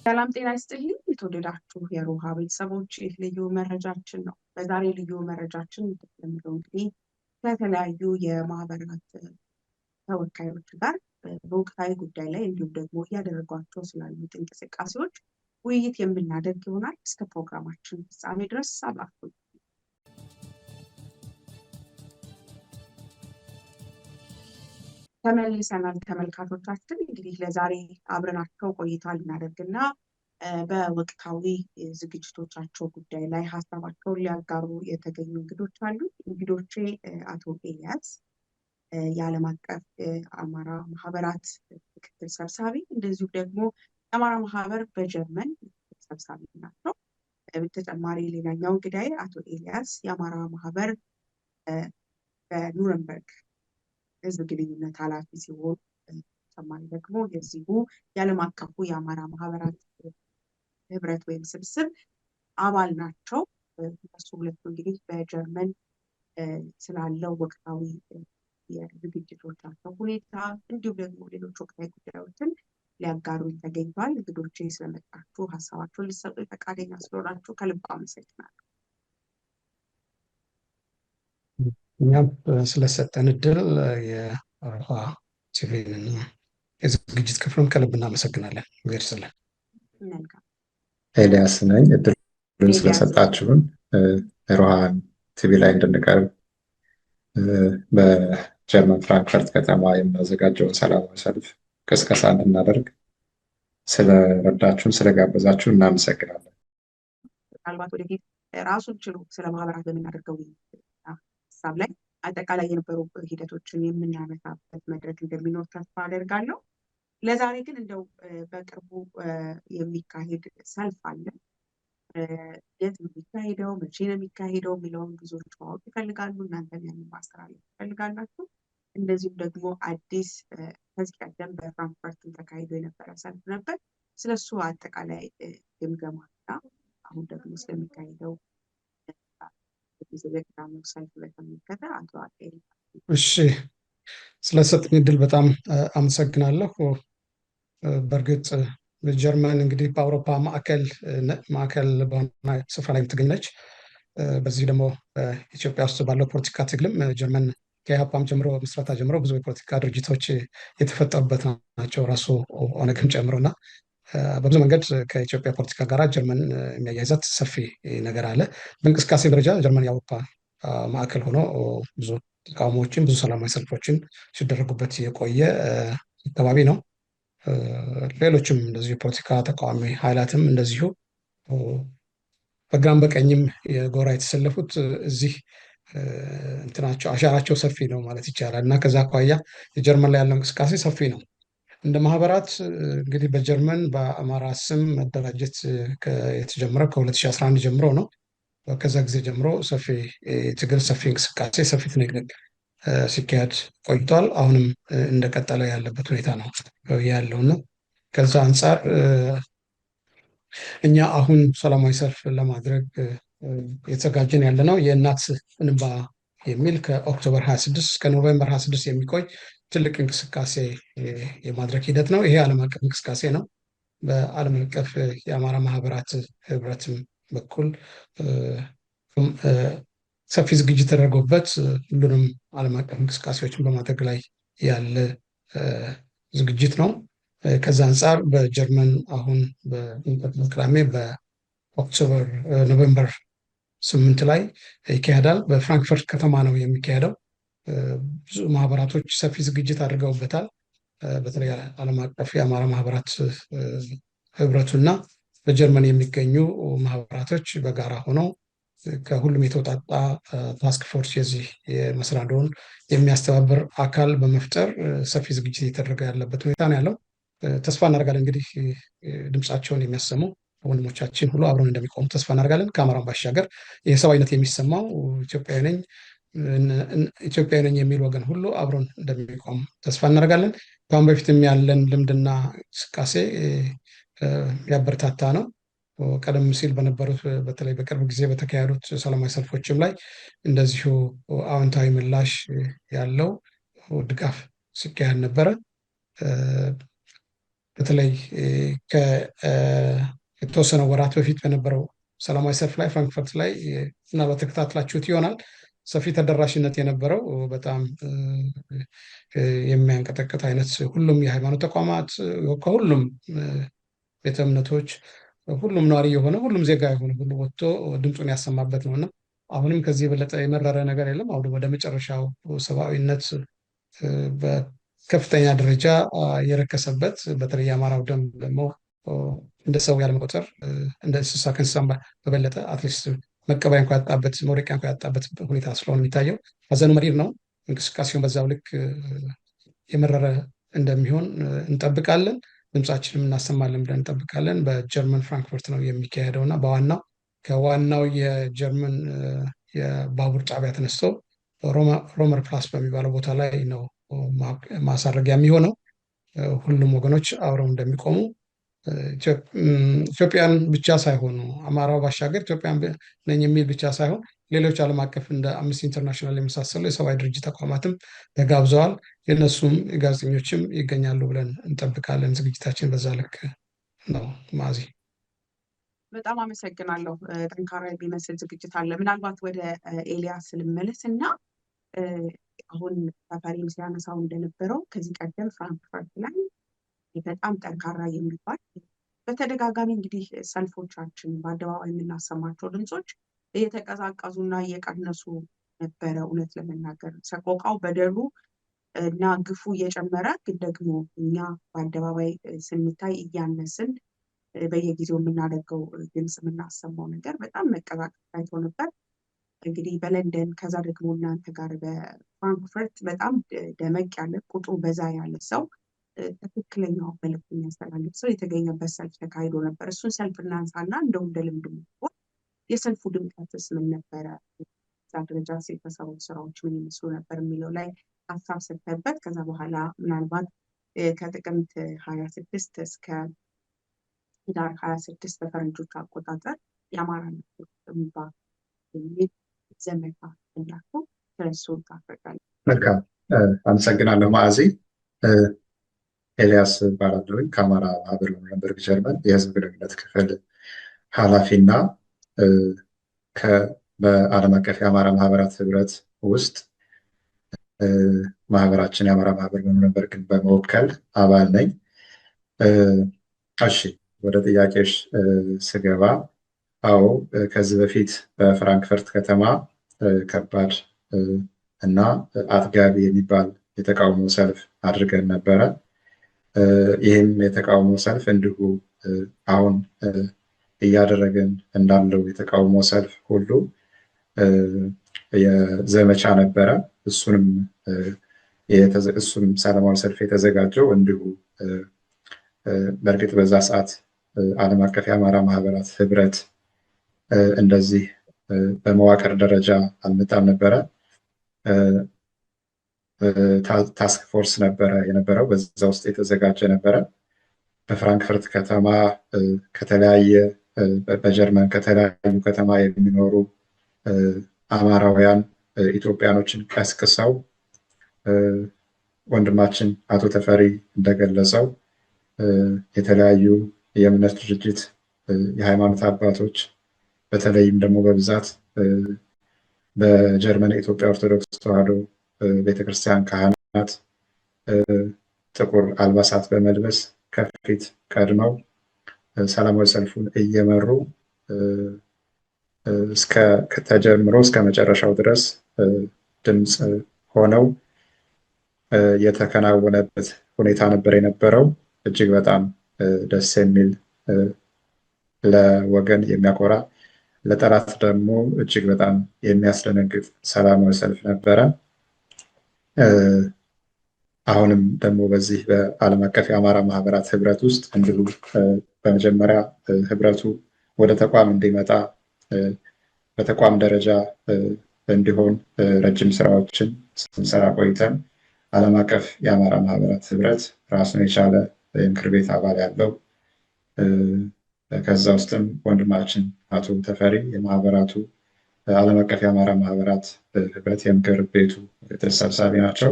ሰላም ጤና ይስጥልኝ። የተወደዳችሁ የሮሃ ቤተሰቦች ይህ ልዩ መረጃችን ነው። በዛሬ ልዩ መረጃችን እንደተለመደው እንግዲህ ከተለያዩ የማህበራት ተወካዮች ጋር በወቅታዊ ጉዳይ ላይ እንዲሁም ደግሞ እያደረጓቸው ስላሉት እንቅስቃሴዎች ውይይት የምናደርግ ይሆናል። እስከ ፕሮግራማችን ፍጻሜ ድረስ አብራችሁ ተመልሰናል። ተመልካቾቻችን እንግዲህ ለዛሬ አብረናቸው ቆይታ ልናደርግና በወቅታዊ ዝግጅቶቻቸው ጉዳይ ላይ ሀሳባቸውን ሊያጋሩ የተገኙ እንግዶች አሉ። እንግዶቼ አቶ ኤልያስ የዓለም አቀፍ አማራ ማህበራት ምክትል ሰብሳቢ፣ እንደዚሁም ደግሞ የአማራ ማህበር በጀርመን ምክትል ሰብሳቢ ናቸው። በተጨማሪ ሌላኛው እንግዳይ አቶ ኤልያስ የአማራ ማህበር በኑረንበርግ ህዝብ ግንኙነት ኃላፊ ሲሆን ተጨማሪ ደግሞ የዚሁ የዓለም አቀፉ የአማራ ማህበራት ህብረት ወይም ስብስብ አባል ናቸው። እነሱ ሁለቱ እንግዲህ በጀርመን ስላለው ወቅታዊ የዝግጅቶቻቸው ሁኔታ እንዲሁም ደግሞ ሌሎች ወቅታዊ ጉዳዮችን ሊያጋሩኝ ተገኝተዋል። እንግዶቼ ስለመጣችሁ ሀሳባችሁን ልትሰጡ ፈቃደኛ ስለሆናችሁ ከልብ አመሰግናለሁ። እኛም ስለሰጠን እድል የሮሃ ቲቪንና የዝግጅት ክፍሉን ከልብ እናመሰግናለን። ይስጥልን። መልካም ኤልያስ ነኝ። እድሉን ስለሰጣችሁን ሮሃ ቲቪ ላይ እንድንቀርብ በጀርመን ፍራንክፈርት ከተማ የምናዘጋጀውን ሰላማዊ ሰልፍ ቅስቀሳ እንድናደርግ ስለረዳችሁን ስለጋበዛችሁን እናመሰግናለን። ምናልባት ወደፊት ራሱን ችሎ ስለ ማህበራት በምናደርገው ሀሳብ ላይ አጠቃላይ የነበሩ ሂደቶችን የምናነሳበት መድረክ እንደሚኖር ተስፋ አደርጋለሁ። ለዛሬ ግን እንደው በቅርቡ የሚካሄድ ሰልፍ አለ። የት ነው የሚካሄደው፣ መቼ ነው የሚካሄደው የሚለውን ብዙዎች ማወቅ ይፈልጋሉ። እናንተም ያንን ማስተላለፍ ትፈልጋላችሁ። እንደዚሁም ደግሞ አዲስ ከዚህ ቀደም በፍራንክፈርት ተካሂዶ የነበረ ሰልፍ ነበር። ስለሱ አጠቃላይ ግምገማና አሁን ደግሞ ስለሚካሄደው ሰልፍ በተመለከተ አቶ አጤል። እሺ፣ ስለሰጠኝ እድል በጣም አመሰግናለሁ። በእርግጥ ጀርመን እንግዲህ በአውሮፓ ማዕከል በሆነ ስፍራ ላይ የምትገኝ ነች። በዚህ ደግሞ በኢትዮጵያ ውስጥ ባለው ፖለቲካ ትግልም ጀርመን ከኢህአፓም ጀምሮ ምስረታ ጀምሮ ብዙ የፖለቲካ ድርጅቶች የተፈጠሩበት ናቸው፣ ራሱ ኦነግም ጨምሮ እና በብዙ መንገድ ከኢትዮጵያ ፖለቲካ ጋር ጀርመን የሚያያይዛት ሰፊ ነገር አለ። በእንቅስቃሴ ደረጃ ጀርመን የአውሮፓ ማዕከል ሆኖ ብዙ ተቃውሞዎችን ብዙ ሰላማዊ ሰልፎችን ሲደረጉበት የቆየ አካባቢ ነው። ሌሎችም እንደዚሁ የፖለቲካ ተቃዋሚ ኃይላትም እንደዚሁ በግራም በቀኝም የጎራ የተሰለፉት እዚህ እንትናቸው አሻራቸው ሰፊ ነው ማለት ይቻላል እና ከዛ አኳያ የጀርመን ላይ ያለው እንቅስቃሴ ሰፊ ነው። እንደ ማህበራት እንግዲህ በጀርመን በአማራ ስም መደራጀት የተጀመረው ከ2011 ጀምሮ ነው። ከዛ ጊዜ ጀምሮ ሰፊ ትግል፣ ሰፊ እንቅስቃሴ፣ ሰፊ ትንቅንቅ ሲካሄድ ቆይቷል። አሁንም እንደቀጠለ ያለበት ሁኔታ ነው ያለው እና ከዛ አንጻር እኛ አሁን ሰላማዊ ሰልፍ ለማድረግ የተዘጋጀን ያለ ነው የእናት እንባ የሚል ከኦክቶበር 26 እስከ ኖቬምበር 26 የሚቆይ ትልቅ እንቅስቃሴ የማድረግ ሂደት ነው። ይሄ ዓለም አቀፍ እንቅስቃሴ ነው። በዓለም አቀፍ የአማራ ማህበራት ህብረትም በኩል ሰፊ ዝግጅት ተደርጎበት ሁሉንም ዓለም አቀፍ እንቅስቃሴዎችን በማድረግ ላይ ያለ ዝግጅት ነው። ከዛ አንጻር በጀርመን አሁን በሚቀጥለው ቅዳሜ በኦክቶበር ኖቬምበር 8 ላይ ይካሄዳል። በፍራንክፈርት ከተማ ነው የሚካሄደው። ብዙ ማህበራቶች ሰፊ ዝግጅት አድርገውበታል። በተለይ ዓለም አቀፍ የአማራ ማህበራት ህብረቱና በጀርመን የሚገኙ ማህበራቶች በጋራ ሆነው ከሁሉም የተውጣጣ ታስክ ፎርስ የዚህ የመሰናዶውን የሚያስተባብር አካል በመፍጠር ሰፊ ዝግጅት እየተደረገ ያለበት ሁኔታ ነው ያለው። ተስፋ እናደርጋለን እንግዲህ ድምፃቸውን የሚያሰሙ ወንድሞቻችን ሁሉ አብረን እንደሚቆሙ ተስፋ እናደርጋለን። ከአማራም ባሻገር የሰብአዊነት የሚሰማው ኢትዮጵያዊ ነኝ የሚል ወገን ሁሉ አብረን እንደሚቆም ተስፋ እናደርጋለን። ከአሁን በፊትም ያለን ልምድና እንቅስቃሴ ያበረታታ ነው። ቀደም ሲል በነበሩት በተለይ በቅርብ ጊዜ በተካሄዱት ሰላማዊ ሰልፎችም ላይ እንደዚሁ አዎንታዊ ምላሽ ያለው ድጋፍ ሲካሄድ ነበረ። በተለይ የተወሰነ ወራት በፊት በነበረው ሰላማዊ ሰልፍ ላይ ፍራንክፈርት ላይ ምናልባት ተከታትላችሁት ይሆናል። ሰፊ ተደራሽነት የነበረው በጣም የሚያንቀጠቅጥ አይነት ሁሉም የሃይማኖት ተቋማት ከሁሉም ቤተ እምነቶች ሁሉም ነዋሪ የሆነ ሁሉም ዜጋ የሆነ ሁሉ ወጥቶ ድምፁን ያሰማበት ነው እና አሁንም ከዚህ የበለጠ የመረረ ነገር የለም። አሁን ወደ መጨረሻው ሰብአዊነት በከፍተኛ ደረጃ የረከሰበት በተለይ የአማራው ደም ደግሞ እንደ ሰው ያለመቆጠር እንደ እንስሳ ከእንስሳ በበለጠ አትሊስት መቀበሪያ እንኳ ያጣበት መውደቂያ እንኳ ያጣበት ሁኔታ ስለሆነ የሚታየው ሀዘኑ መሪር ነው። እንቅስቃሴውን በዛው ልክ የመረረ እንደሚሆን እንጠብቃለን። ድምፃችንም እናሰማለን ብለን እንጠብቃለን። በጀርመን ፍራንክፈርት ነው የሚካሄደው እና ከዋናው የጀርመን የባቡር ጣቢያ ተነስቶ ሮመር ፕላስ በሚባለው ቦታ ላይ ነው ማሳረጊያ የሚሆነው። ሁሉም ወገኖች አብረው እንደሚቆሙ ኢትዮጵያን ብቻ ሳይሆኑ አማራው ባሻገር ኢትዮጵያን ነኝ የሚል ብቻ ሳይሆን ሌሎች ዓለም አቀፍ እንደ አምነስቲ ኢንተርናሽናል የመሳሰሉ የሰብአዊ ድርጅት ተቋማትም ተጋብዘዋል። የእነሱም ጋዜጠኞችም ይገኛሉ ብለን እንጠብቃለን። ዝግጅታችን በዛ ልክ ነው። ማዚ በጣም አመሰግናለሁ። ጠንካራ የሚመስል ዝግጅት አለ። ምናልባት ወደ ኤልያስ ልመለስ እና አሁን ተፈሪም ሲያነሳው እንደነበረው ከዚህ ቀደም ፍራንክፈርት ላይ በጣም ጠንካራ የሚባል በተደጋጋሚ እንግዲህ ሰልፎቻችን በአደባባይ የምናሰማቸው ድምፆች እየተቀዛቀዙና እየቀነሱ ነበረ። እውነት ለመናገር ሰቆቃው በደሉ እና ግፉ እየጨመረ ግን ደግሞ እኛ በአደባባይ ስንታይ እያነስን በየጊዜው የምናደርገው ድምፅ የምናሰማው ነገር በጣም መቀዛቀዝ ታይቶ ነበር። እንግዲህ በለንደን ከዛ ደግሞ እናንተ ጋር በፍራንክፈርት በጣም ደመቅ ያለ ቁጥሩ በዛ ያለ ሰው ትክክለኛው መልዕክት የሚያስተላልፍ ሰው የተገኘበት ሰልፍ ተካሂዶ ነበር። እሱን ሰልፍ እናንሳና እንደው እንደ ልምድ የሰልፉ ድምቀትስ ምን ነበረ? እዛ ደረጃ የተሰሩ ስራዎች ምን ይመስሉ ነበር የሚለው ላይ ሀሳብ ሰጥተበት ከዛ በኋላ ምናልባት ከጥቅምት 26 እስከ ህዳር 26 በፈረንጆች አቆጣጠር የአማራ ምባ የሚል ዘመቻ እንዳልኩ ስለሱ ታፈቃል። መልካም አመሰግናለሁ ማዕዚ። ኤልያስ እባላለሁ ከአማራ ማህበር በኑረንበርግ ጀርመን የህዝብ ግንኙነት ክፍል ኃላፊና በዓለም አቀፍ የአማራ ማህበራት ህብረት ውስጥ ማህበራችን የአማራ ማህበር በኑረንበርግን በመወከል አባል ነኝ። እሺ ወደ ጥያቄሽ ስገባ፣ አዎ ከዚህ በፊት በፍራንክፈርት ከተማ ከባድ እና አጥጋቢ የሚባል የተቃውሞ ሰልፍ አድርገን ነበረ። ይህም የተቃውሞ ሰልፍ እንዲሁ አሁን እያደረገን እንዳለው የተቃውሞ ሰልፍ ሁሉ የዘመቻ ነበረ። እሱም ሰላማዊ ሰልፍ የተዘጋጀው እንዲሁ በእርግጥ በዛ ሰዓት ዓለም አቀፍ የአማራ ማህበራት ህብረት እንደዚህ በመዋቅር ደረጃ አልመጣም ነበረ። ታስክ ፎርስ ነበረ የነበረው፣ በዛ ውስጥ የተዘጋጀ ነበረ። በፍራንክፈርት ከተማ በጀርመን ከተለያዩ ከተማ የሚኖሩ አማራውያን ኢትዮጵያኖችን ቀስቅሰው ወንድማችን አቶ ተፈሪ እንደገለጸው የተለያዩ የእምነት ድርጅት የሃይማኖት አባቶች በተለይም ደግሞ በብዛት በጀርመን የኢትዮጵያ ኦርቶዶክስ ተዋሕዶ ቤተክርስቲያን ካህናት ጥቁር አልባሳት በመልበስ ከፊት ቀድመው ሰላማዊ ሰልፉን እየመሩ ተጀምሮ እስከ መጨረሻው ድረስ ድምፅ ሆነው የተከናወነበት ሁኔታ ነበር የነበረው። እጅግ በጣም ደስ የሚል ለወገን የሚያኮራ ለጠላት ደግሞ እጅግ በጣም የሚያስደነግጥ ሰላማዊ ሰልፍ ነበረ። አሁንም ደግሞ በዚህ በዓለም አቀፍ የአማራ ማህበራት ህብረት ውስጥ እንዲሁ በመጀመሪያ ህብረቱ ወደ ተቋም እንዲመጣ በተቋም ደረጃ እንዲሆን ረጅም ስራዎችን ስንሰራ ቆይተን ዓለም አቀፍ የአማራ ማህበራት ህብረት ራሱን የቻለ የምክር ቤት አባል ያለው፣ ከዛ ውስጥም ወንድማችን አቶ ተፈሪ የማህበራቱ ዓለም አቀፍ የአማራ ማህበራት ህብረት የምክር ቤቱ ተሰብሳቢ ናቸው።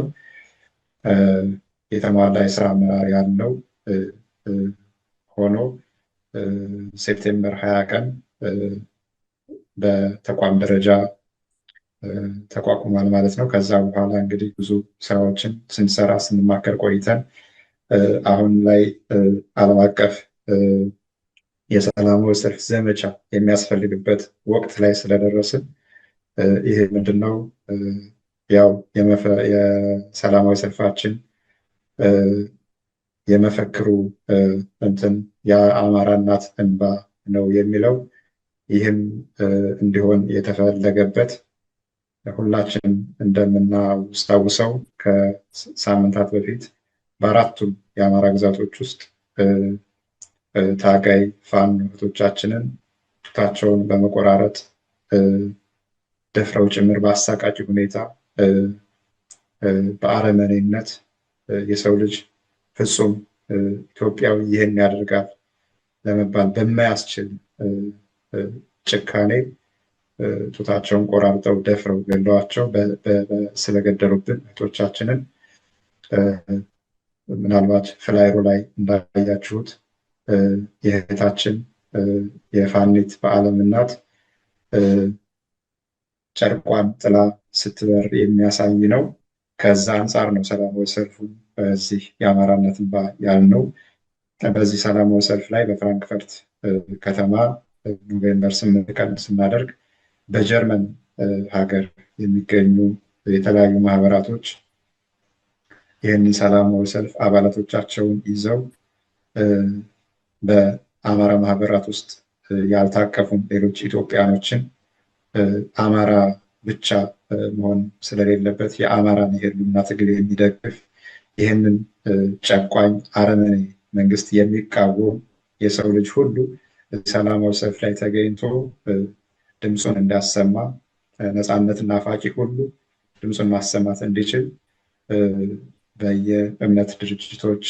የተሟላ የስራ አመራር ያለው ሆኖ ሴፕቴምበር 20 ቀን በተቋም ደረጃ ተቋቁሟል ማለት ነው። ከዛ በኋላ እንግዲህ ብዙ ስራዎችን ስንሰራ ስንማከር ቆይተን አሁን ላይ ዓለም አቀፍ የሰላማዊ ሰልፍ ዘመቻ የሚያስፈልግበት ወቅት ላይ ስለደረስን ይሄ ምንድነው ያው የሰላማዊ ሰልፋችን የመፈክሩ እንትን የአማራ እናት እንባ ነው የሚለው። ይህም እንዲሆን የተፈለገበት ሁላችንም እንደምናስታውሰው ከሳምንታት በፊት በአራቱም የአማራ ግዛቶች ውስጥ ታጋይ ፋኖ እህቶቻችንን ጡታቸውን በመቆራረጥ ደፍረው ጭምር በአሳቃቂ ሁኔታ በአረመኔነት የሰው ልጅ ፍጹም ኢትዮጵያዊ ይህን ያደርጋል ለመባል በማያስችል ጭካኔ ጡታቸውን ቆራርጠው ደፍረው ገለዋቸው ስለገደሉብን እህቶቻችንን ምናልባት ፍላይሮ ላይ እንዳያችሁት የእህታችን የፋኒት በዓለም እናት ጨርቋን ጥላ ስትበር የሚያሳይ ነው። ከዛ አንጻር ነው ሰላማዊ ሰልፉ በዚህ የአማራነት እንባ ያልነው። በዚህ ሰላማዊ ሰልፍ ላይ በፍራንክፈርት ከተማ ኖቬምበር 8 ቀን ስናደርግ በጀርመን ሀገር የሚገኙ የተለያዩ ማህበራቶች ይህንን ሰላማዊ ሰልፍ አባላቶቻቸውን ይዘው በአማራ ማህበራት ውስጥ ያልታቀፉም ሌሎች ኢትዮጵያኖችን አማራ ብቻ መሆን ስለሌለበት የአማራን የህልውና ትግል የሚደግፍ ይህንን ጨቋኝ አረመኔ መንግስት የሚቃወም የሰው ልጅ ሁሉ ሰላማዊ ሰልፍ ላይ ተገኝቶ ድምፁን እንዲያሰማ ነፃነት ናፋቂ ሁሉ ድምፁን ማሰማት እንዲችል በየእምነት ድርጅቶች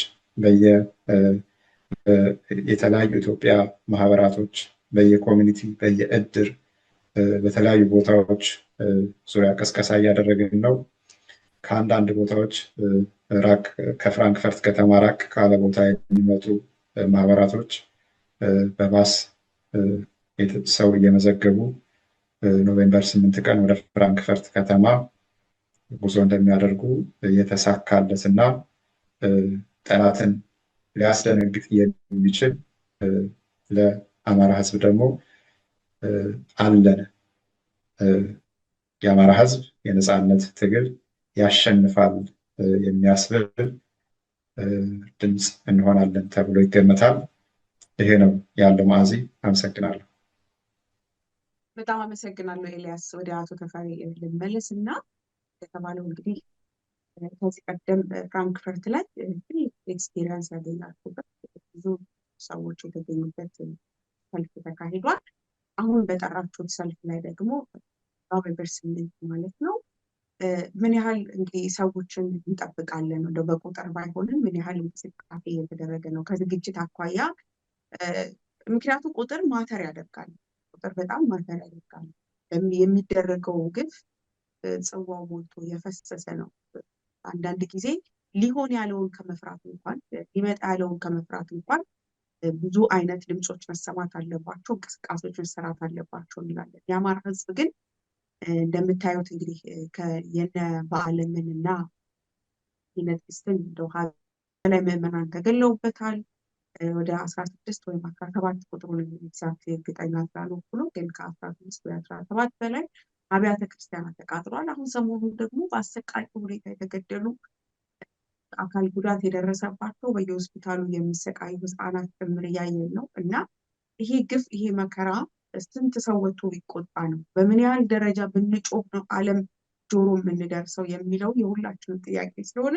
የተለያዩ ኢትዮጵያ ማህበራቶች በየኮሚኒቲ በየእድር በተለያዩ ቦታዎች ዙሪያ ቀስቀሳ እያደረግን ነው። ከአንዳንድ ቦታዎች ከፍራንክፈርት ከተማ ራቅ ካለ ቦታ የሚመጡ ማህበራቶች በባስ ሰው እየመዘገቡ ኖቬምበር 8 ቀን ወደ ፍራንክፈርት ከተማ ጉዞ እንደሚያደርጉ የተሳካለት እና ጠላትን ሊያስደነግጥ የሚችል ለአማራ ህዝብ ደግሞ አለን የአማራ ህዝብ የነፃነት ትግል ያሸንፋል የሚያስብል ድምፅ እንሆናለን ተብሎ ይገመታል። ይሄ ነው ያለው። ማዕዚ አመሰግናለሁ። በጣም አመሰግናለሁ ኤልያስ። ወደ አቶ ተፈሪ ልመለስ እና የተባለው እንግዲህ ከዚህ ቀደም ፍራንክፈርት ላይ ትልቅ ኤክስፒሪየንስ ያገኛችሁበት ብዙ ሰዎች የተገኙበት ሰልፍ ተካሂዷል። አሁን በጠራችሁት ሰልፍ ላይ ደግሞ ኖቬምበር 8 ማለት ነው ምን ያህል እንግዲህ ሰዎችን እንጠብቃለን? እንደው በቁጥር ባይሆንም ምን ያህል እንቅስቃሴ የተደረገ ነው ከዝግጅት አኳያ? ምክንያቱም ቁጥር ማተር ያደርጋል። ቁጥር በጣም ማተር ያደርጋል። የሚደረገው ግፍ ጽዋው ሞልቶ የፈሰሰ ነው። አንዳንድ ጊዜ ሊሆን ያለውን ከመፍራት እንኳን ሊመጣ ያለውን ከመፍራት እንኳን ብዙ አይነት ድምፆች መሰማት አለባቸው፣ እንቅስቃሴዎች መሰራት አለባቸው እንላለን። የአማራ ህዝብ ግን እንደምታዩት እንግዲህ የነ በዓለምን እና የነጥስትን እንደው ላይ ምዕመናን ተገለውበታል። ወደ 16 ወይም 17 ቁጥሩን ኤግዛክት እርግጠኛ ስላልሆንኩ ነው፣ ግን ከ16 ወይ 17 በላይ አብያተ ክርስቲያናት ተቃጥሏል። አሁን ሰሞኑን ደግሞ በአሰቃቂ ሁኔታ የተገደሉ አካል ጉዳት የደረሰባቸው በየሆስፒታሉ የሚሰቃዩ ህፃናት ጭምር እያየን ነው እና ይሄ ግፍ ይሄ መከራ ስንት ሰው ወጥቶ ቢቆጣ ነው? በምን ያህል ደረጃ ብንጮህ ነው ዓለም ጆሮ የምንደርሰው የሚለው የሁላችንም ጥያቄ ስለሆነ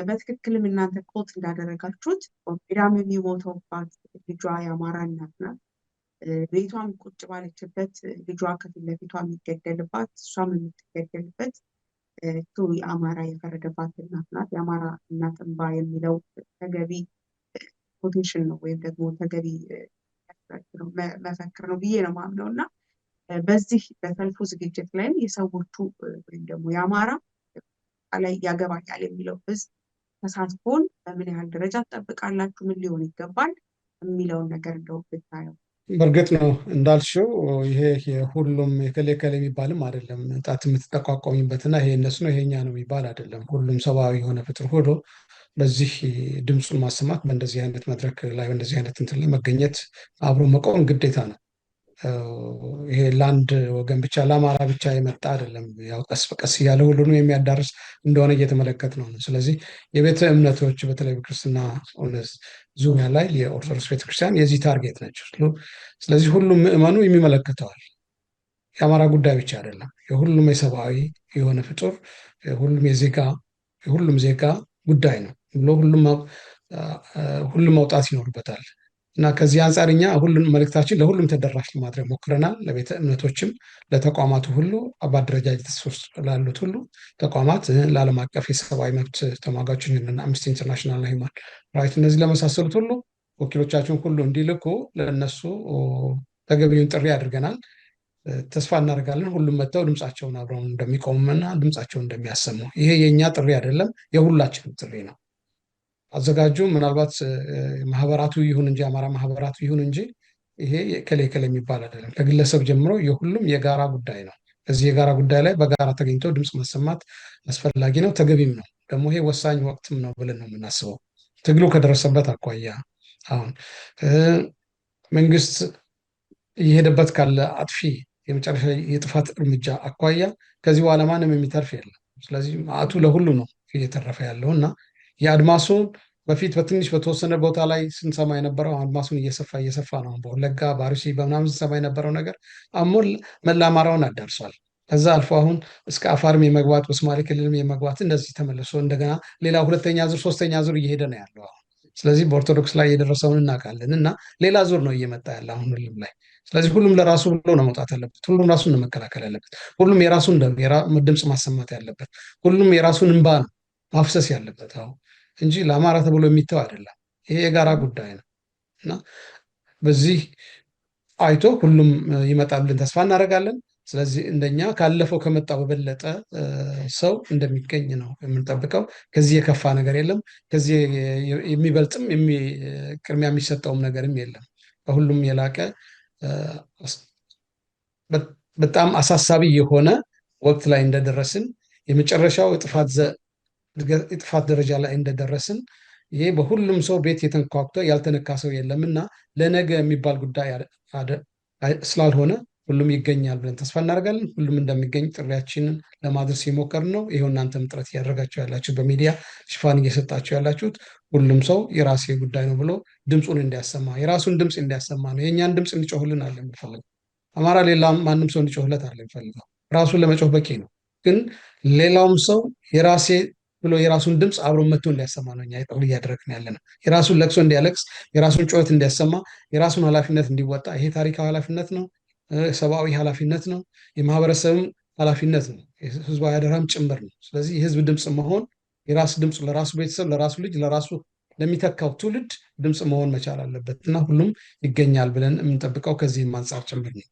በትክክልም እናንተ ኮት እንዳደረጋችሁት ኦሜዳም የሚሞተውባት ልጇ የአማራ እናት ናት። ቤቷም ቁጭ ባለችበት ልጇ ከፊት ለፊቷ የሚገደልባት እሷም የምትገደልበት የአማራ የፈረደባት እናት ናት። የአማራ እናት እንባ የሚለው ተገቢ ኮቴሽን ነው ወይም ደግሞ ተገቢ መፈክር ነው ብዬ ነው የማምነው እና በዚህ በሰልፉ ዝግጅት ላይም የሰዎቹ ወይም ደግሞ የአማራ ላይ ያገባኛል የሚለው ህዝብ ተሳትፎን በምን ያህል ደረጃ ትጠብቃላችሁ? ምን ሊሆን ይገባል የሚለውን ነገር እንደው ብታየው። በእርግጥ ነው እንዳልሽው ይሄ የሁሉም የከሌ ከሌ የሚባልም አይደለም። ጣት የምትጠቋቋሚበትና ይሄ እነሱ ነው ይሄኛ ነው የሚባል አይደለም። ሁሉም ሰብአዊ የሆነ ፍጥር ሁሉ በዚህ ድምፁን ማሰማት በእንደዚህ አይነት መድረክ ላይ በእንደዚህ አይነት እንትን ላይ መገኘት አብሮ መቆም ግዴታ ነው። ይሄ ለአንድ ወገን ብቻ ለአማራ ብቻ የመጣ አይደለም። ያው ቀስ በቀስ እያለ ሁሉንም የሚያዳርስ እንደሆነ እየተመለከት ነው። ስለዚህ የቤተ እምነቶች በተለይ በክርስትና እውነት ዙሪያ ላይ የኦርቶዶክስ ቤተክርስቲያን የዚህ ታርጌት ናቸው። ስለዚህ ሁሉም ምዕመኑ የሚመለከተዋል። የአማራ ጉዳይ ብቻ አይደለም። የሁሉም የሰብአዊ የሆነ ፍጡር የሁሉም ዜጋ ጉዳይ ነው ብሎ ሁሉም መውጣት ይኖርበታል። እና ከዚህ አንጻር እኛ ሁሉም መልእክታችን ለሁሉም ተደራሽ ለማድረግ ሞክረናል። ለቤተ እምነቶችም፣ ለተቋማቱ ሁሉ በአደረጃጀት ውስጥ ላሉት ሁሉ ተቋማት፣ ለዓለም አቀፍ የሰብአዊ መብት ተሟጋቾች አምነስቲ ኢንተርናሽናል እና ሂውማን ራይትስ እነዚህ ለመሳሰሉት ሁሉ ወኪሎቻቸውን ሁሉ እንዲልኩ ለእነሱ ተገቢውን ጥሪ አድርገናል። ተስፋ እናደርጋለን ሁሉም መጥተው ድምፃቸውን አብረው እንደሚቆሙና ድምፃቸውን እንደሚያሰሙ። ይሄ የእኛ ጥሪ አይደለም፣ የሁላችንም ጥሪ ነው። አዘጋጁ ምናልባት ማህበራቱ ይሁን እንጂ አማራ ማህበራቱ ይሁን እንጂ ይሄ ከሌ የሚባል አይደለም። ከግለሰብ ጀምሮ የሁሉም የጋራ ጉዳይ ነው። እዚህ የጋራ ጉዳይ ላይ በጋራ ተገኝተው ድምፅ ማሰማት አስፈላጊ ነው፣ ተገቢም ነው። ደግሞ ይሄ ወሳኝ ወቅትም ነው ብለን ነው የምናስበው። ትግሉ ከደረሰበት አኳያ አሁን መንግስት እየሄደበት ካለ አጥፊ የመጨረሻ የጥፋት እርምጃ አኳያ ከዚህ በኋላ ማንም የሚተርፍ የለም። ስለዚህ መዓቱ ለሁሉ ነው እየተረፈ ያለው እና የአድማሱን በፊት በትንሽ በተወሰነ ቦታ ላይ ስንሰማ የነበረው አድማሱን እየሰፋ ነው። በወለጋ በአርሲ በምናምን ስንሰማ የነበረው ነገር አሞል መላ አማራውን አዳርሷል። ከዛ አልፎ አሁን እስከ አፋርም የመግባት በሶማሌ ክልልም የመግባት እንደዚህ ተመልሶ እንደገና ሌላ ሁለተኛ ዙር ሶስተኛ ዙር እየሄደ ነው ያለው አሁን። ስለዚህ በኦርቶዶክስ ላይ የደረሰውን እናውቃለን እና ሌላ ዙር ነው እየመጣ ያለ አሁን ሁሉም ላይ። ስለዚህ ሁሉም ለራሱ ብሎ ነው መውጣት ያለበት። ሁሉም ራሱን ነው መከላከል ያለበት። ሁሉም የራሱን ድምፅ ማሰማት ያለበት። ሁሉም የራሱን እንባ ነው ማፍሰስ ያለበት አሁን እንጂ ለአማራ ተብሎ የሚተው አይደለም። ይሄ የጋራ ጉዳይ ነው እና በዚህ አይቶ ሁሉም ይመጣል ብለን ተስፋ እናደርጋለን። ስለዚህ እንደኛ ካለፈው ከመጣ በበለጠ ሰው እንደሚገኝ ነው የምንጠብቀው። ከዚህ የከፋ ነገር የለም። ከዚህ የሚበልጥም ቅድሚያ የሚሰጠውም ነገርም የለም። ከሁሉም የላቀ በጣም አሳሳቢ የሆነ ወቅት ላይ እንደደረስን የመጨረሻው የጥፋት ደረጃ ላይ እንደደረስን ይሄ በሁሉም ሰው ቤት የተንኳኩቶ ያልተነካ ሰው የለም እና ለነገ የሚባል ጉዳይ ስላልሆነ ሁሉም ይገኛል ብለን ተስፋ እናደርጋለን። ሁሉም እንደሚገኝ ጥሪያችንን ለማድረስ የሞከርን ነው። ይኸው እናንተም ጥረት እያደረጋችሁ ያላችሁት በሚዲያ ሽፋን እየሰጣችሁ ያላችሁት ሁሉም ሰው የራሴ ጉዳይ ነው ብሎ ድምፁን እንዲያሰማ የራሱን ድምፅ እንዲያሰማ ነው። የእኛን ድምፅ እንዲጮህልን አለ የምንፈልገው። አማራ ሌላ ማንም ሰው እንዲጮህለት አለ የሚፈልገው። ራሱን ለመጮህ በቂ ነው። ግን ሌላውም ሰው የራሴ ብሎ የራሱን ድምፅ አብሮ መጥቶ እንዲያሰማ ነው እኛ ጥሪ እያደረግን ያለ ነው። የራሱን ለቅሶ እንዲያለቅስ፣ የራሱን ጩኸት እንዲያሰማ፣ የራሱን ኃላፊነት እንዲወጣ። ይሄ ታሪካዊ ኃላፊነት ነው። ሰብአዊ ኃላፊነት ነው። የማህበረሰብም ኃላፊነት ነው። ህዝባዊ አደራም ጭምር ነው። ስለዚህ የህዝብ ድምፅ መሆን የራስ ድምፅ ለራሱ ቤተሰብ፣ ለራሱ ልጅ፣ ለራሱ ለሚተካው ትውልድ ድምፅ መሆን መቻል አለበት እና ሁሉም ይገኛል ብለን የምንጠብቀው ከዚህም አንጻር ጭምር ነው።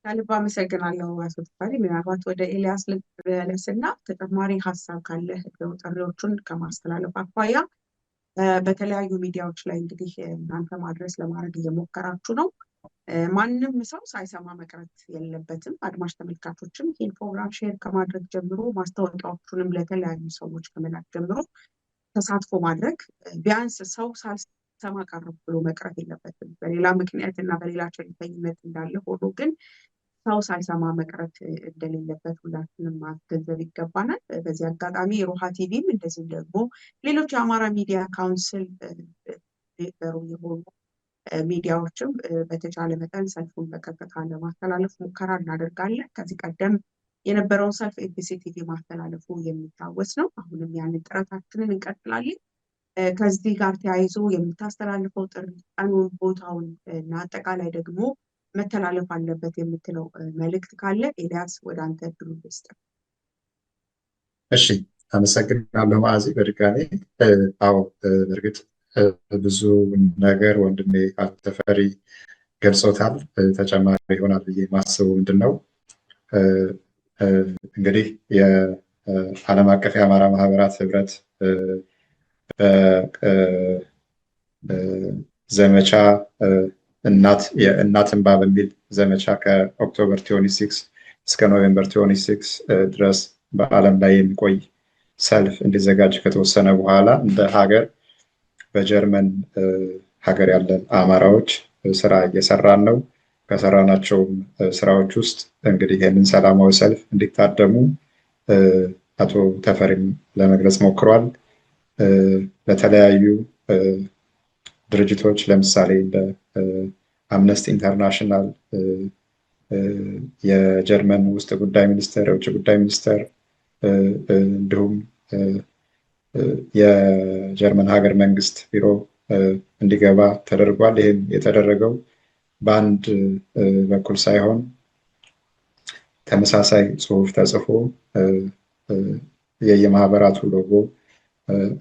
ከልብ አመሰግናለሁ አቶ ተፈሪ። ምናልባት ወደ ኤልያስ ልመለስና ተጨማሪ ሀሳብ ካለ ጥሪዎቹን ከማስተላለፍ አኳያ በተለያዩ ሚዲያዎች ላይ እንግዲህ እናንተ ማድረስ ለማድረግ እየሞከራችሁ ነው። ማንም ሰው ሳይሰማ መቅረት የለበትም። አድማጭ ተመልካቾችም ይህን ፕሮግራም ሼር ከማድረግ ጀምሮ ማስታወቂያዎቹንም ለተለያዩ ሰዎች ከመላክ ጀምሮ ተሳትፎ ማድረግ፣ ቢያንስ ሰው ሳልሰማ ቀረሁ ብሎ መቅረት የለበትም። በሌላ ምክንያት እና በሌላ ቸልተኝነት እንዳለ ሆኖ ግን ሰው ሳይሰማ መቅረት እንደሌለበት ሁላችንም ማስገንዘብ ይገባናል። በዚህ አጋጣሚ ሮሃ ቲቪም እንደዚህም ደግሞ ሌሎች የአማራ ሚዲያ ካውንስል የሆኑ ሚዲያዎችም በተቻለ መጠን ሰልፉን በቀጥታ ለማስተላለፍ ሙከራ እናደርጋለን። ከዚህ ቀደም የነበረውን ሰልፍ ኤቢሲ ቲቪ ማስተላለፉ የሚታወስ ነው። አሁንም ያንን ጥረታችንን እንቀጥላለን። ከዚህ ጋር ተያይዞ የምታስተላልፈው ጥሪ ቀኑን፣ ቦታውን እና አጠቃላይ ደግሞ መተላለፍ አለበት የምትለው መልእክት ካለ ኤልያስ ወደ አንተ እድሉ ልስጥ። እሺ፣ አመሰግናለሁ ማዕዚ በድጋሚ። አዎ በእርግጥ ብዙ ነገር ወንድሜ አቶ ተፈሪ ገልጾታል። ተጨማሪ ይሆናል ብዬ ማስበው ምንድን ነው እንግዲህ የዓለም አቀፍ የአማራ ማህበራት ህብረት ዘመቻ የእናት እንባ በሚል ዘመቻ ከኦክቶበር 26 እስከ ኖቬምበር 26 ድረስ በዓለም ላይ የሚቆይ ሰልፍ እንዲዘጋጅ ከተወሰነ በኋላ እንደ ሀገር በጀርመን ሀገር ያለን አማራዎች ስራ እየሰራን ነው። ከሰራናቸውም ስራዎች ውስጥ እንግዲህ ይህንን ሰላማዊ ሰልፍ እንዲታደሙ አቶ ተፈሪም ለመግለጽ ሞክሯል። ለተለያዩ ድርጅቶች ለምሳሌ እንደ አምነስቲ ኢንተርናሽናል፣ የጀርመን ውስጥ ጉዳይ ሚኒስቴር፣ የውጭ ጉዳይ ሚኒስቴር እንዲሁም የጀርመን ሀገር መንግስት ቢሮ እንዲገባ ተደርጓል። ይህም የተደረገው በአንድ በኩል ሳይሆን ተመሳሳይ ጽሁፍ ተጽፎ የየማህበራቱ ሎጎ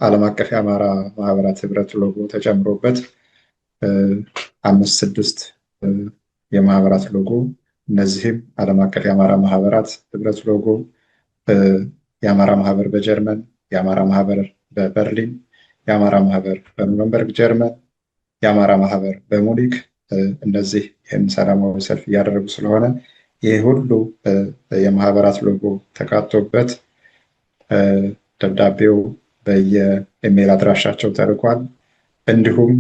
ዓለም አቀፍ የአማራ ማህበራት ህብረት ሎጎ ተጨምሮበት 5-6 የማህበራት ሎጎ፣ እነዚህም ዓለም አቀፍ የአማራ ማህበራት ህብረት ሎጎ፣ የአማራ ማህበር በጀርመን፣ የአማራ ማህበር በበርሊን፣ የአማራ ማህበር በኑረንበርግ ጀርመን፣ የአማራ ማህበር በሙኒክ እነዚህ ይህን ሰላማዊ ሰልፍ እያደረጉ ስለሆነ ይህ ሁሉ የማህበራት ሎጎ ተካቶበት ደብዳቤው በየኢሜል አድራሻቸው ተልኳል። እንዲሁም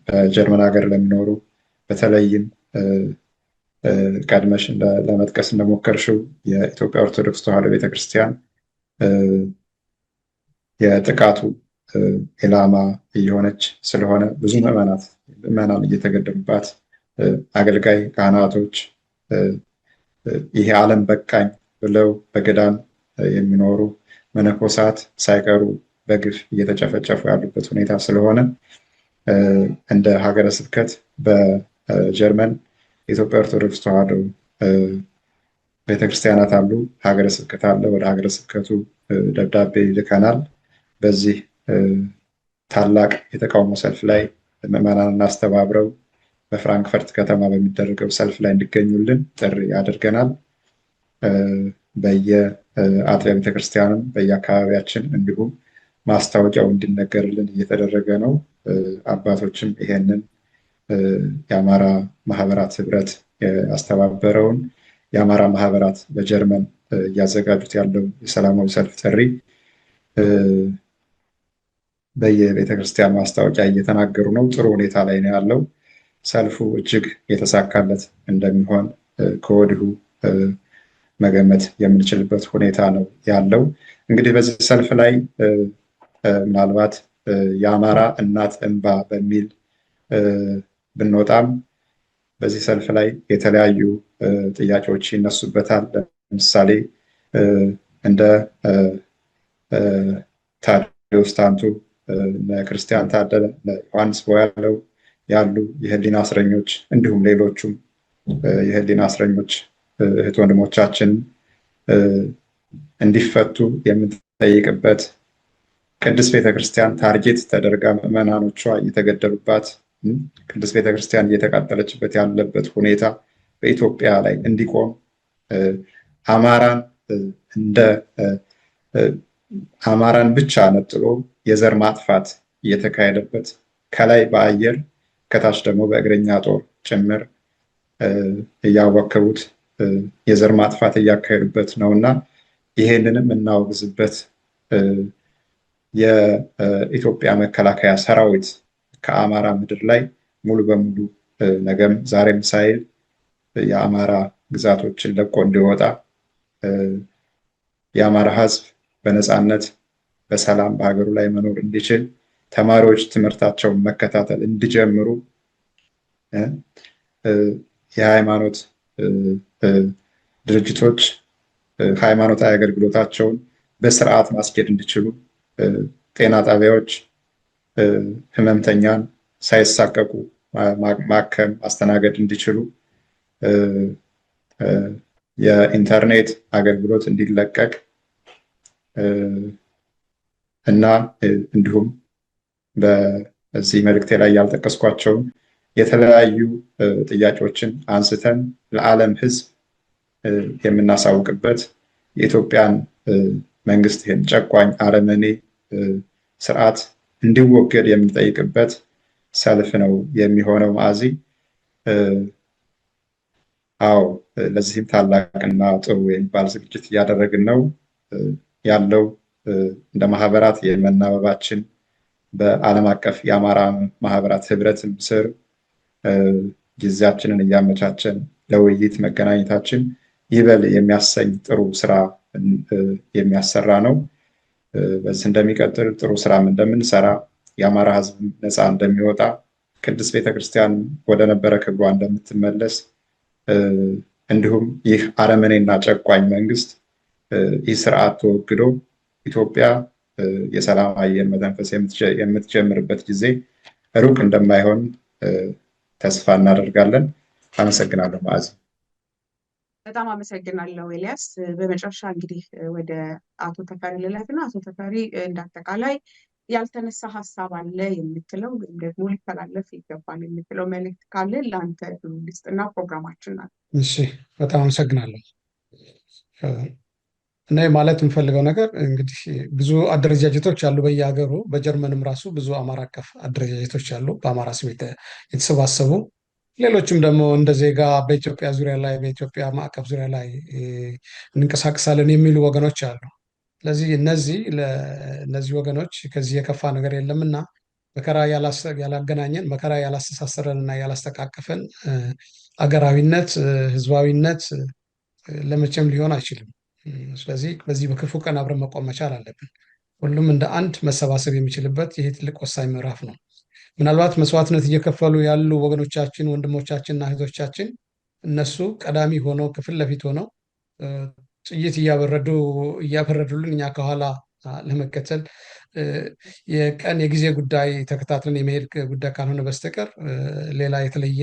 በጀርመን ሀገር ለሚኖሩ በተለይም ቀድመሽ ለመጥቀስ እንደሞከርሽው የኢትዮጵያ ኦርቶዶክስ ተዋሕዶ ቤተክርስቲያን የጥቃቱ ኢላማ እየሆነች ስለሆነ ብዙ ምዕመናን እየተገደሉባት፣ አገልጋይ ካህናቶች ይሄ ዓለም በቃኝ ብለው በገዳም የሚኖሩ መነኮሳት ሳይቀሩ በግፍ እየተጨፈጨፉ ያሉበት ሁኔታ ስለሆነ እንደ ሀገረ ስብከት በጀርመን የኢትዮጵያ ኦርቶዶክስ ተዋሕዶ ቤተክርስቲያናት አሉ፣ ሀገረ ስብከት አለ። ወደ ሀገረ ስብከቱ ደብዳቤ ልከናል። በዚህ ታላቅ የተቃውሞ ሰልፍ ላይ ምዕመናንን አስተባብረው በፍራንክፈርት ከተማ በሚደረገው ሰልፍ ላይ እንዲገኙልን ጥሪ አድርገናል። በየአጥቢያ ቤተክርስቲያንም በየአካባቢያችን እንዲሁም ማስታወቂያው እንዲነገርልን እየተደረገ ነው። አባቶችም ይሄንን የአማራ ማህበራት ህብረት ያስተባበረውን የአማራ ማህበራት በጀርመን እያዘጋጁት ያለው የሰላማዊ ሰልፍ ጥሪ በየቤተክርስቲያን ማስታወቂያ እየተናገሩ ነው። ጥሩ ሁኔታ ላይ ነው ያለው። ሰልፉ እጅግ የተሳካለት እንደሚሆን ከወዲሁ መገመት የምንችልበት ሁኔታ ነው ያለው። እንግዲህ በዚህ ሰልፍ ላይ ምናልባት የአማራ እናት እንባ በሚል ብንወጣም በዚህ ሰልፍ ላይ የተለያዩ ጥያቄዎች ይነሱበታል። ለምሳሌ እንደ ታዲዮስ ታንቱ፣ ክርስቲያን ታደለ፣ ዮሐንስ ቦያለው ያሉ የህሊና እስረኞች እንዲሁም ሌሎቹም የህሊና እስረኞች እህት ወንድሞቻችን እንዲፈቱ የምንጠይቅበት፣ ቅድስት ቤተክርስቲያን ታርጌት ተደርጋ ምዕመናኖቿ እየተገደሉባት፣ ቅድስት ቤተክርስቲያን እየተቃጠለችበት ያለበት ሁኔታ በኢትዮጵያ ላይ እንዲቆም፣ አማራን ብቻ ነጥሎ የዘር ማጥፋት እየተካሄደበት ከላይ በአየር ከታች ደግሞ በእግረኛ ጦር ጭምር እያወከቡት የዘር ማጥፋት እያካሄዱበት ነውና ይሄንንም እናወግዝበት። የኢትዮጵያ መከላከያ ሰራዊት ከአማራ ምድር ላይ ሙሉ በሙሉ ነገም ዛሬም ሳይል የአማራ ግዛቶችን ለቆ እንዲወጣ፣ የአማራ ሕዝብ በነፃነት በሰላም በሀገሩ ላይ መኖር እንዲችል፣ ተማሪዎች ትምህርታቸውን መከታተል እንዲጀምሩ፣ የሃይማኖት ድርጅቶች ሃይማኖታዊ አገልግሎታቸውን በስርዓት ማስኬድ እንዲችሉ፣ ጤና ጣቢያዎች ህመምተኛን ሳይሳቀቁ ማከም ማስተናገድ እንዲችሉ፣ የኢንተርኔት አገልግሎት እንዲለቀቅ እና እንዲሁም በዚህ መልእክቴ ላይ ያልጠቀስኳቸውን የተለያዩ ጥያቄዎችን አንስተን ለዓለም ህዝብ የምናሳውቅበት፣ የኢትዮጵያን መንግስት ይህን ጨቋኝ አረመኔ ስርዓት እንዲወገድ የምንጠይቅበት ሰልፍ ነው የሚሆነው። ማዕዚ አዎ፣ ለዚህም ታላቅና ጥሩ የሚባል ዝግጅት እያደረግን ነው ያለው። እንደ ማህበራት የመናበባችን በዓለም አቀፍ የአማራ ማህበራት ህብረትም ስር ጊዜያችንን እያመቻቸን ለውይይት መገናኘታችን ይበል የሚያሰኝ ጥሩ ስራ የሚያሰራ ነው። በዚህ እንደሚቀጥል ጥሩ ስራም እንደምንሰራ የአማራ ህዝብ ነፃ እንደሚወጣ ቅድስት ቤተክርስቲያን ወደ ነበረ ክብሯ እንደምትመለስ እንዲሁም ይህ አረመኔና ጨቋኝ መንግስት ይህ ስርዓት ተወግዶ ኢትዮጵያ የሰላም አየር መተንፈስ የምትጀምርበት ጊዜ ሩቅ እንደማይሆን ተስፋ እናደርጋለን። አመሰግናለሁ ማዕዚ። በጣም አመሰግናለሁ ኤልያስ። በመጨረሻ እንግዲህ ወደ አቶ ተፈሪ ልለፍና አቶ ተፈሪ እንዳጠቃላይ ያልተነሳ ሀሳብ አለ የምትለው ወይም ደግሞ ሊተላለፍ ይገባል የምትለው መልዕክት ካለ ለአንተ ልስጥና ፕሮግራማችን ናት። እሺ፣ በጣም አመሰግናለሁ። እና ማለት የምፈልገው ነገር እንግዲህ ብዙ አደረጃጀቶች አሉ በየሀገሩ። በጀርመንም ራሱ ብዙ አማራ አቀፍ አደረጃጀቶች አሉ በአማራ ስም የተሰባሰቡ። ሌሎችም ደግሞ እንደ ዜጋ በኢትዮጵያ ዙሪያ ላይ በኢትዮጵያ ማዕቀፍ ዙሪያ ላይ እንንቀሳቀሳለን የሚሉ ወገኖች አሉ። ስለዚህ እነዚህ ወገኖች ከዚህ የከፋ ነገር የለምና መከራ ያላገናኘን መከራ ያላስተሳሰረን እና ያላስተቃቀፈን አገራዊነት ህዝባዊነት ለመቼም ሊሆን አይችልም። ስለዚህ በዚህ በክፉ ቀን አብረን መቆም መቻል አለብን። ሁሉም እንደ አንድ መሰባሰብ የሚችልበት ይሄ ትልቅ ወሳኝ ምዕራፍ ነው። ምናልባት መስዋዕትነት እየከፈሉ ያሉ ወገኖቻችን፣ ወንድሞቻችንና እህቶቻችን እነሱ ቀዳሚ ሆነው ከፊት ለፊት ሆነው ጥይት እያበረዱልን እኛ ከኋላ ለመከተል የቀን የጊዜ ጉዳይ ተከታትለን የመሄድ ጉዳይ ካልሆነ በስተቀር ሌላ የተለየ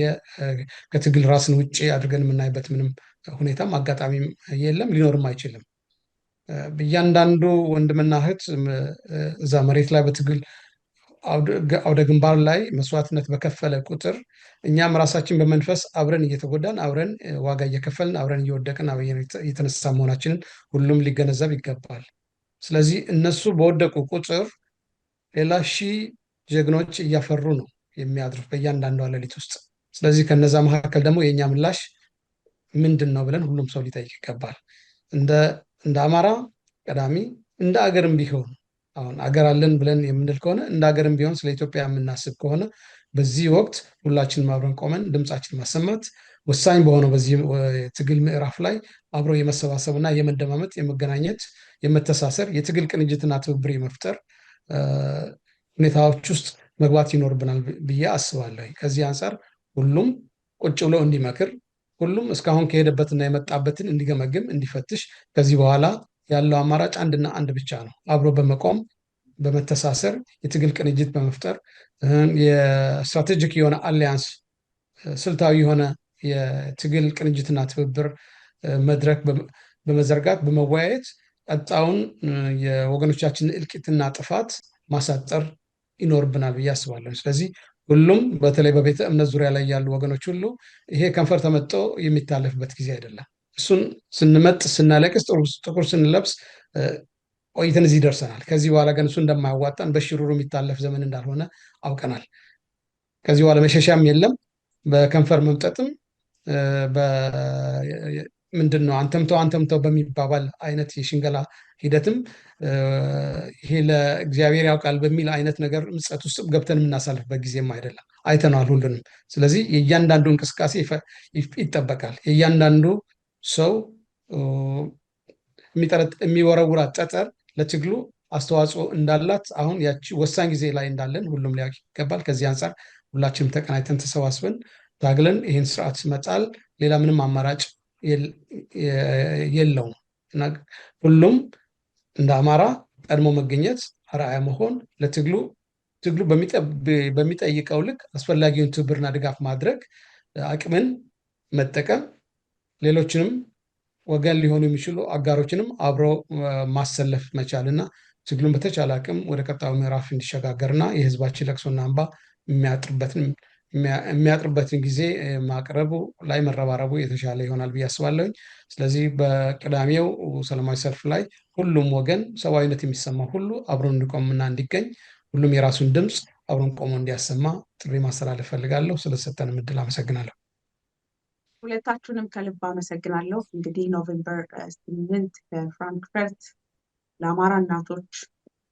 ከትግል ራስን ውጭ አድርገን የምናይበት ምንም ሁኔታም አጋጣሚም የለም፣ ሊኖርም አይችልም። እያንዳንዱ ወንድምና እህት እዛ መሬት ላይ በትግል አውደ ግንባር ላይ መስዋዕትነት በከፈለ ቁጥር እኛም ራሳችን በመንፈስ አብረን እየተጎዳን አብረን ዋጋ እየከፈልን አብረን እየወደቅን እየተነሳ መሆናችንን ሁሉም ሊገነዘብ ይገባል። ስለዚህ እነሱ በወደቁ ቁጥር ሌላ ሺህ ጀግኖች እያፈሩ ነው የሚያድሩት በእያንዳንዷ ሌሊት ውስጥ። ስለዚህ ከነዛ መካከል ደግሞ የእኛ ምላሽ ምንድን ነው ብለን ሁሉም ሰው ሊጠይቅ ይገባል። እንደ አማራ ቀዳሚ እንደ አገርም ቢሆን አሁን አገር አለን ብለን የምንል ከሆነ እንደ አገርም ቢሆን ስለ ኢትዮጵያ የምናስብ ከሆነ በዚህ ወቅት ሁላችንም አብረን ቆመን ድምፃችን ማሰማት ወሳኝ በሆነው በዚህ ትግል ምዕራፍ ላይ አብሮ የመሰባሰብና የመደማመጥ የመገናኘት የመተሳሰር የትግል ቅንጅትና ትብብር የመፍጠር ሁኔታዎች ውስጥ መግባት ይኖርብናል ብዬ አስባለሁ። ከዚህ አንጻር ሁሉም ቁጭ ብሎ እንዲመክር፣ ሁሉም እስካሁን ከሄደበትና የመጣበትን እንዲገመግም፣ እንዲፈትሽ፣ ከዚህ በኋላ ያለው አማራጭ አንድና አንድ ብቻ ነው። አብሮ በመቆም በመተሳሰር የትግል ቅንጅት በመፍጠር የስትራቴጂክ የሆነ አሊያንስ ስልታዊ የሆነ የትግል ቅንጅትና ትብብር መድረክ በመዘርጋት በመወያየት ቀጣውን የወገኖቻችንን እልቂትና ጥፋት ማሳጠር ይኖርብናል ብዬ አስባለሁ። ስለዚህ ሁሉም በተለይ በቤተ እምነት ዙሪያ ላይ ያሉ ወገኖች ሁሉ ይሄ ከንፈር ተመጦ የሚታለፍበት ጊዜ አይደለም። እሱን ስንመጥ ስናለቅስ ጥቁር ስንለብስ ቆይተን እዚህ ደርሰናል። ከዚህ በኋላ ግን እሱ እንደማያዋጣን በሽሩሩ የሚታለፍ ዘመን እንዳልሆነ አውቀናል። ከዚህ በኋላ መሸሻም የለም። በከንፈር መምጠጥም ምንድን ነው አንተምተው በሚባባል አይነት የሽንገላ ሂደትም ይሄ ለእግዚአብሔር ያውቃል በሚል አይነት ነገር ምጸት ውስጥ ገብተን የምናሳልፍበት ጊዜም አይደለም። አይተነዋል ሁሉንም። ስለዚህ የእያንዳንዱ እንቅስቃሴ ይጠበቃል። የእያንዳንዱ ሰው የሚወረውራት ጠጠር ለትግሉ አስተዋጽኦ እንዳላት አሁን ያቺ ወሳኝ ጊዜ ላይ እንዳለን ሁሉም ሊያውቅ ይገባል። ከዚህ አንጻር ሁላችንም ተቀናይተን ተሰባስበን ታግለን ይህን ስርዓት መጣል ሌላ ምንም አማራጭ የለውም እና ሁሉም እንደ አማራ ቀድሞ መገኘት፣ አርአያ መሆን፣ ለትግሉ በሚጠይቀው ልክ አስፈላጊውን ትብብርና ድጋፍ ማድረግ፣ አቅምን መጠቀም፣ ሌሎችንም ወገን ሊሆኑ የሚችሉ አጋሮችንም አብሮ ማሰለፍ መቻልና ትግሉን በተቻለ አቅም ወደ ቀጣዩ ምዕራፍ እንዲሸጋገርና የህዝባችን ለቅሶና እንባ የሚያጥርበትን ጊዜ ማቅረቡ ላይ መረባረቡ የተሻለ ይሆናል ብዬ አስባለሁኝ። ስለዚህ በቅዳሜው ሰላማዊ ሰልፍ ላይ ሁሉም ወገን ሰብአዊነት የሚሰማ ሁሉ አብሮን እንዲቆምና እንዲገኝ ሁሉም የራሱን ድምፅ አብሮን ቆሞ እንዲያሰማ ጥሪ ማስተላለፍ ፈልጋለሁ። ስለሰጠን እድል አመሰግናለሁ። ሁለታችሁንም ከልብ አመሰግናለሁ። እንግዲህ ኖቬምበር 8 በፍራንክፈርት ለአማራ እናቶች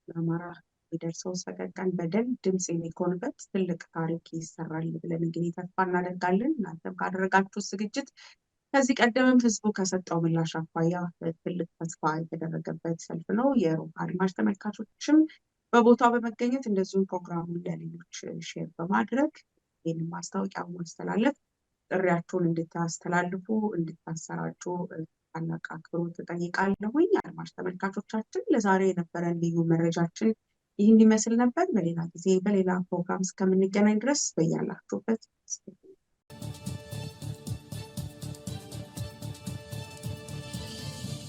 ለአማራ የደርሰው ሰቀቀን በደል ድምፅ የሚሆንበት ትልቅ ታሪክ ይሰራል ብለን እንግዲህ ተስፋ እናደርጋለን። እናንተም ካደረጋችሁ ዝግጅት ከዚህ ቀደምም ህዝቡ ከሰጠው ምላሽ አኳያ ትልቅ ተስፋ የተደረገበት ሰልፍ ነው። የሮብ አድማጭ ተመልካቾችም በቦታው በመገኘት እንደዚሁም ፕሮግራሙን ለሌሎች ሼር በማድረግ ይህንን ማስታወቂያ ማስተላለፍ ጥሪያችሁን እንድታስተላልፉ እንድታሰራጩ ታላቅ አክብሮት እጠይቃለሁኝ። አድማጭ ተመልካቾቻችን ለዛሬ የነበረን ልዩ መረጃችን ይህን ይመስል ነበር። በሌላ ጊዜ በሌላ ፕሮግራም እስከምንገናኝ ድረስ በያላችሁበት